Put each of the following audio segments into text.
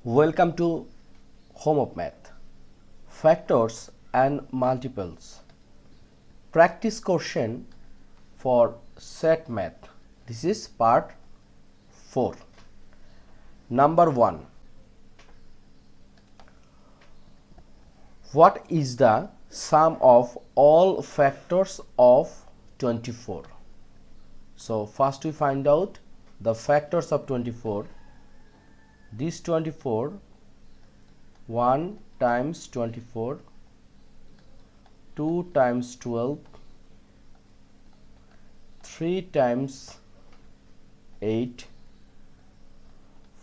Welcome to Home of Math, Factors and Multiples. Practice question for Set Math. This is part 4. Number 1. What is the sum of all factors of 24? So first we find out the factors of 24. This 24, 1 times 24, 2 times 12, 3 times 8,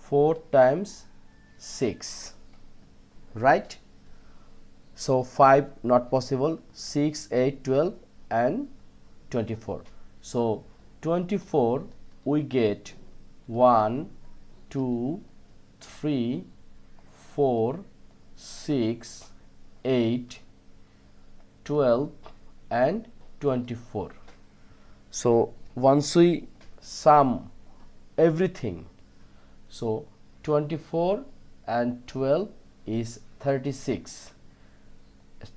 4 times 6, right? So 5 not possible, 6, 8, 12 and 24. So 24 we get 1, 2, 3, 4, 6, 8, 12 and 24. So once we sum everything, so 24 and 12 is 36.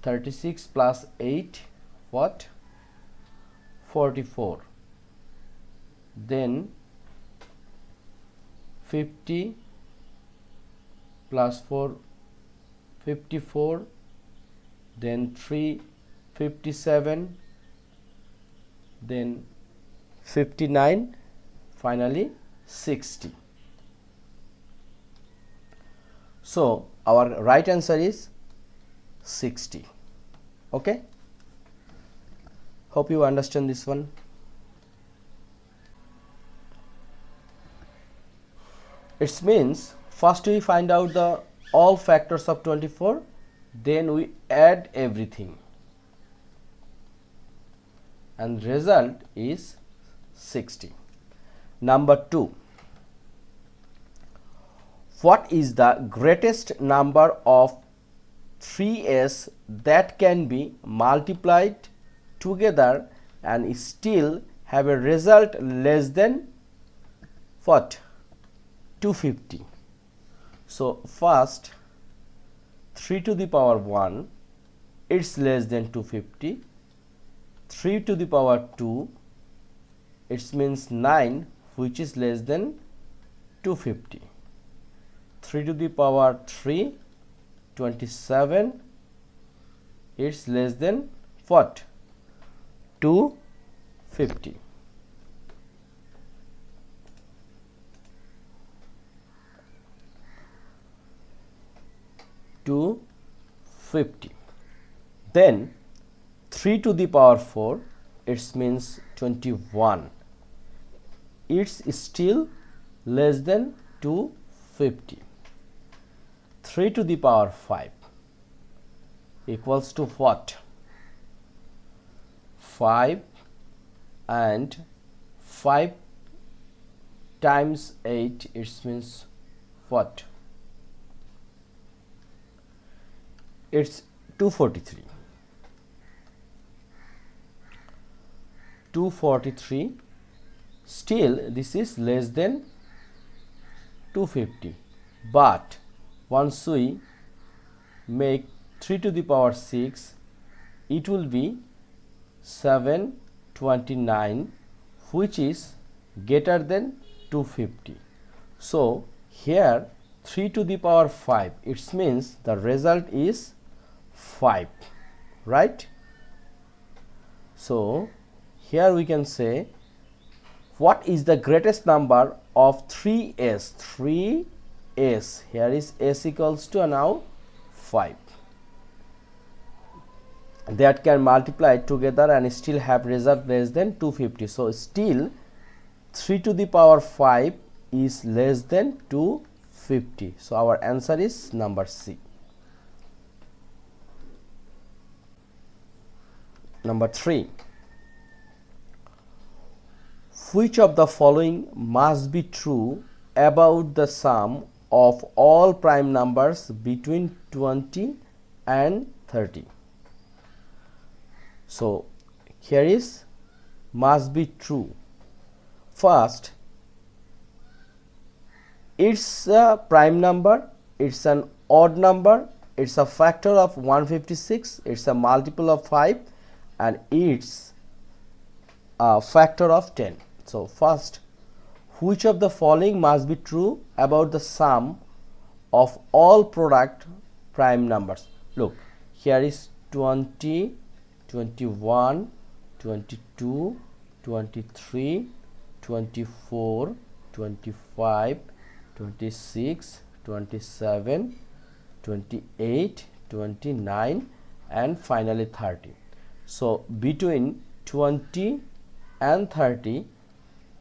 36 plus 8, what? 44. Then 50 plus 4, 54, then 3, 57, then 59, finally 60. So our right answer is 60. Okay, hope you understand this one. It means first we find out the all factors of 24, then we add everything and result is 60. Number 2. What is the greatest number of 3s that can be multiplied together and still have a result less than what? 250. So first 3 to the power 1, it's less than 250. 3 to the power 2, it means 9, which is less than 250. 3 to the power 3, 27, it's less than what? 250. Then 3 to the power 4, it means 21, it's still less than 250. 3 to the power 5 equals to what? 5 and 5 times 8, it means what? It's 243. 243, still this is less than 250, but once we make 3 to the power 6, it will be 729, which is greater than 250. So here 3 to the power 5, it means the result is 5, right? So here we can say what is the greatest number of 3s. 3s, here is s equals to now 5, that can multiply together and still have result less than 250. So still 3 to the power 5 is less than 250. So our answer is number C. Number 3. Which of the following must be true about the sum of all prime numbers between 20 and 30? So here is must be true. First, it's a prime number it's an odd number, it's a factor of 156, it's a multiple of 5, and it's a factor of 10. So first, which of the following must be true about the sum of all product prime numbers? Look, here is 20, 21, 22, 23, 24, 25, 26, 27, 28, 29, and finally 30. So between 20 and 30,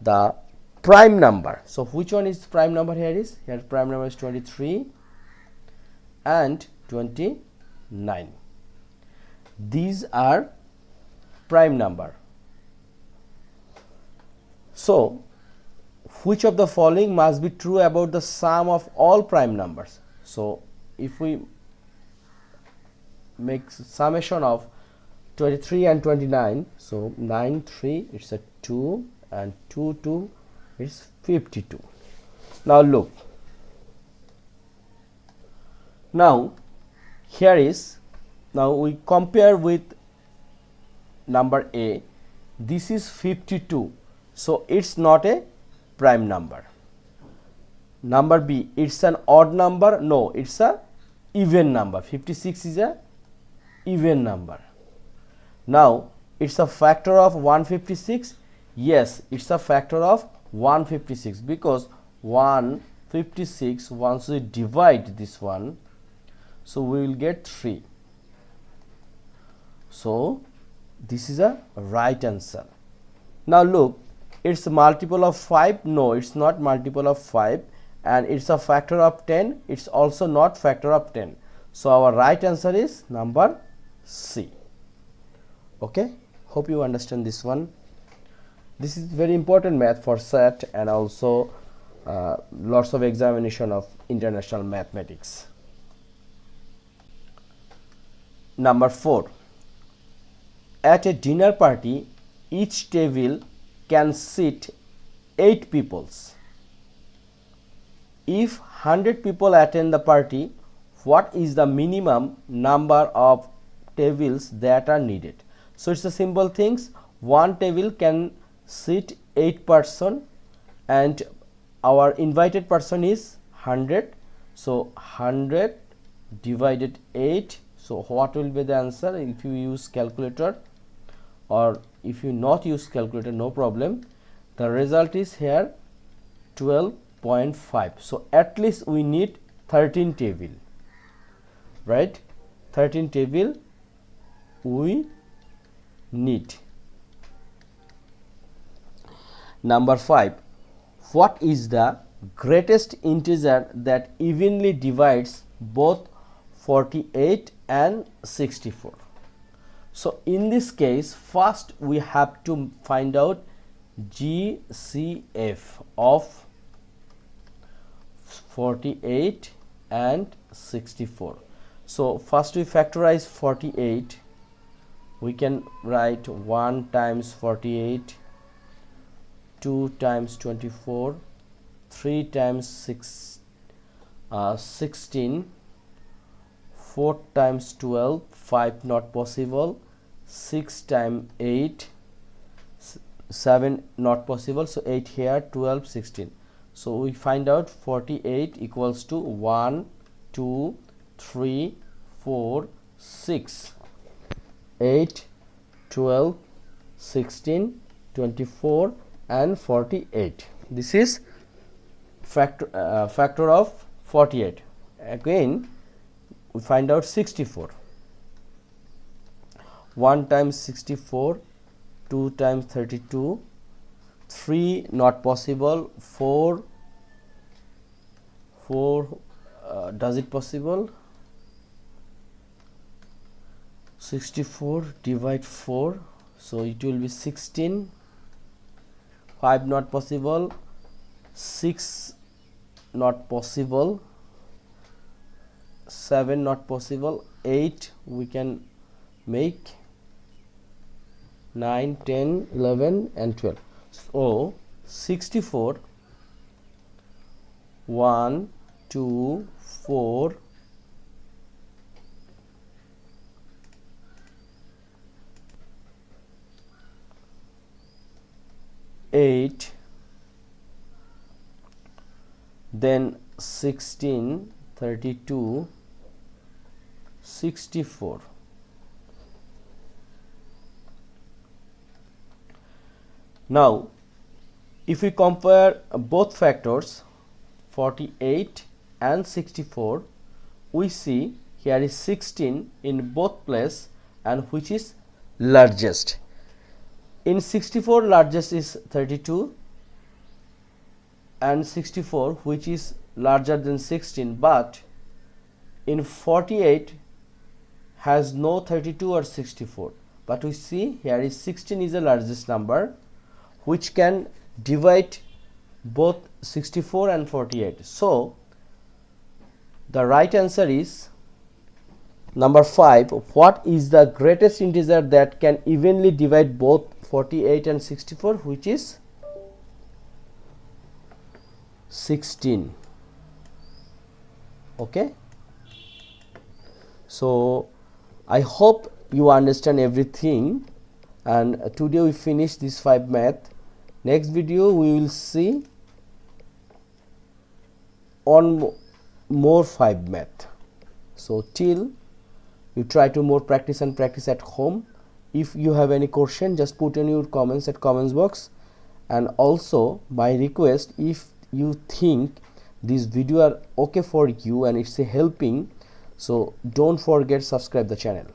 the prime number. So which one is prime number? Here prime number is 23 and 29. These are prime number. So which of the following must be true about the sum of all prime numbers? So if we make summation of 23 and 29, so 9, 3, it's a 2, and 2, 2, it's 52. Now look, now here is, now we compare with number A. This is 52, so it's not a prime number. Number B, it's an odd number. No, it's a even number. 56 is a even number. Now it's a factor of 156. Yes, it's a factor of 156, because 156, once we divide this one, so we will get 3. So this is a right answer. Now look, it's a multiple of 5. No, it's not multiple of 5, and it's a factor of 10. It's also not factor of 10. So our right answer is number C. Okay, hope you understand this one. This is very important math for SAT and also lots of examination of international mathematics. Number 4. At a dinner party, each table can seat 8 people. If 100 people attend the party, what is the minimum number of tables that are needed? So it's a simple things. One table can seat 8 person, and our invited person is 100. So 100 divided 8. So what will be the answer? If you use calculator, or if you not use calculator, no problem. The result is here 12.5. So at least we need 13 table, right? 13 table we need. Number 5. What is the greatest integer that evenly divides both 48 and 64? So in this case, first we have to find out GCF of 48 and 64. So first we factorize 48. We can write 1 times 48, 2 times 24, 3 times 16, 4 times 12, 5 not possible, 6 times 8, 7 not possible, so 8 here, 12, 16. So we find out 48 equals to 1, 2, 3, 4, 6, 8, 12, 16, 24 and 48. This is factor of 48. Again we find out 64. 1 times 64, 2 times 32, 3 not possible, 4 does it possible? 64 divide 4, so it will be 16. 5 not possible, 6 not possible, 7 not possible, 8 we can make, 9, 10, 11 and 12. So 64, 1, 2 4 8, then 16, 32, 64. Now if we compare both factors 48 and 64, we see here is 16 in both place and which is largest. In 64, largest is 32 and 64, which is larger than 16, but in 48 has no 32 or 64, but we see here is 16 is the largest number which can divide both 64 and 48. So the right answer is number 5. What is the greatest integer that can evenly divide both 48 and 64, which is 16. Okay, so I hope you understand everything, and today we finish this 5 math. Next video we will see on more 5 math. So till you try to more practice and practice at home. If you have any question, just put in your comments at comments box. And also my request, if you think this video are okay for you and it's helping, so don't forget subscribe the channel.